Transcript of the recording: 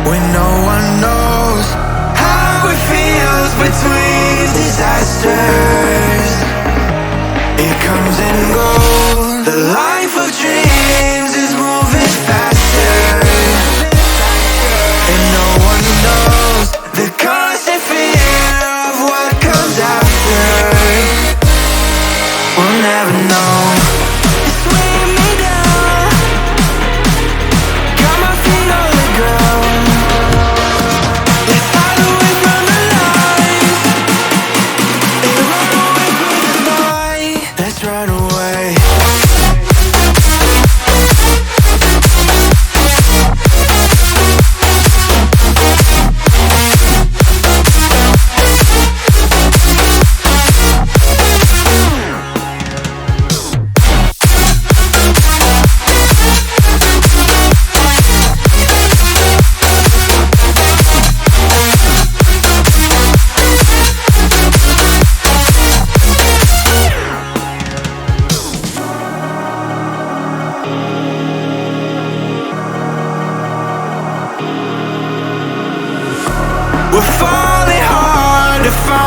when no one knows how it feels between disasters. It comes and goes. The life of dreams is moving faster, and no one knows the constant fear of what comes after. We'll never know. It's weighing me down, got my feet on the ground. Let's hide away from the lights and run away through the night. Let's run away. We're falling hard to find